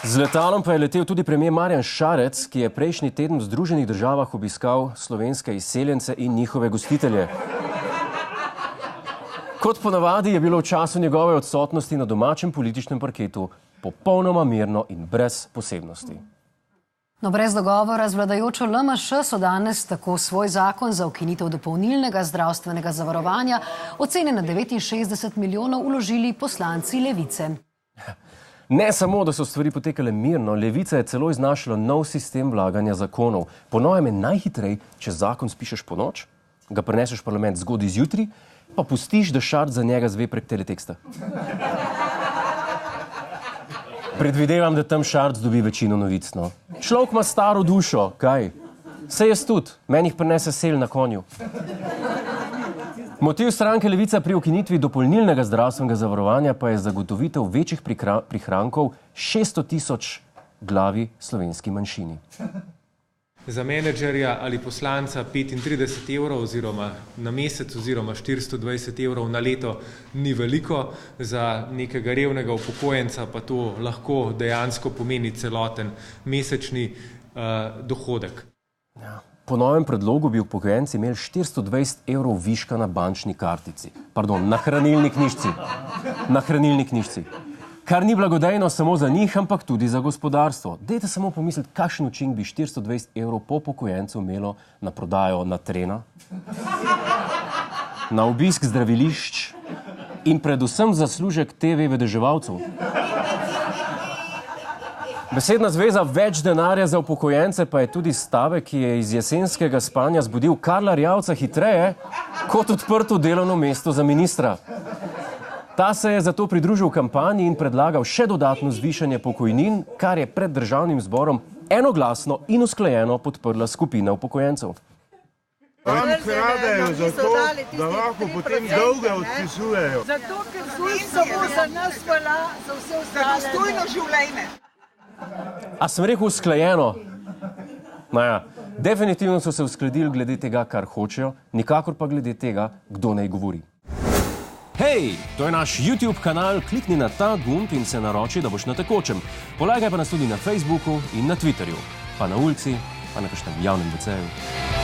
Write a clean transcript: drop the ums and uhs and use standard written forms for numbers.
Z letalom pa je letel tudi premier Marjan Šarec, ki je prejšnji teden v Združenih državah obiskal slovenske izseljence in njihove gostitelje. Kot ponavadi je bilo v času njegove odsotnosti na domačem političnem parketu popolnoma mirno in brez posebnosti. No, brez dogovora z vladajočo LMŠ so danes tako svoj zakon za ukinitev dopolnilnega zdravstvenega zavarovanja, ocenjen na 69 milijonov, vložili poslanci Levice. Ne samo, da so stvari potekale mirno, Levica je celo iznašla nov sistem vlaganja zakonov. Po novem je najhitrej, če zakon spišeš po noč, ga prineseš v parlament zgodaj zjutraj, pa pustiš, da Šarec za njega zve prek teleteksta. Predvidevam, da tam Šarec dobi večino novic, no. Človek ima staro dušo, kaj? Saj jaz tudi, meni jih prinese sel na konju. Motiv stranke Levica pri ukinitvi dopolnilnega zdravstvenega zavarovanja pa je zagotovitev večjih prihrankov 600 tisoč glavi slovenski manjšini. Za menedžerja ali poslanca 35 evrov oziroma na mesec oziroma 420 evrov na leto ni veliko, za nekega revnega upokojenca pa to lahko dejansko pomeni celoten mesečni dohodek. Ja. Po novem predlogu bi upokojenci imeli 420 evrov viška na bančni kartici. Pardon, na hranilni knjižici. Na hranilni knjižici. Kar ni blagodejno samo za njih, ampak tudi za gospodarstvo. Dajte samo pomisliti, kakšen učinek bi 420 evrov po upokojencu imelo na prodajo na trena, na obisk zdravilišč in predvsem zaslužek TV vedeževalcev. Besedna zveza več denarja za upokojence pa je tudi stavek, ki je iz jesenskega spanja zbudil Karla Erjavca hitreje kot odprto delovno mesto za ministra. Ta se je zato pridružil kampanji in predlagal še dodatno zvišanje pokojnin, kar je pred državnim zborom enoglasno in usklajeno podprla skupina upokojencev. Vam kradejo zato, da lahko potem dolge odpisujejo. Zato, ker ZUJF samo za nas velja, za vse ostale. Dostojno življenje. A sem rekel usklajeno? Naja, definitivno so se uskladili glede tega, kar hočejo, nikakor pa glede tega, kdo naj govori. Hej, to je naš YouTube kanal, klikni na ta gumb in se naroči, da boš na tekočem. Polajkaj pa nas tudi na Facebooku in na Twitterju, pa na ulici, pa na kakšnem javnem WC-ju.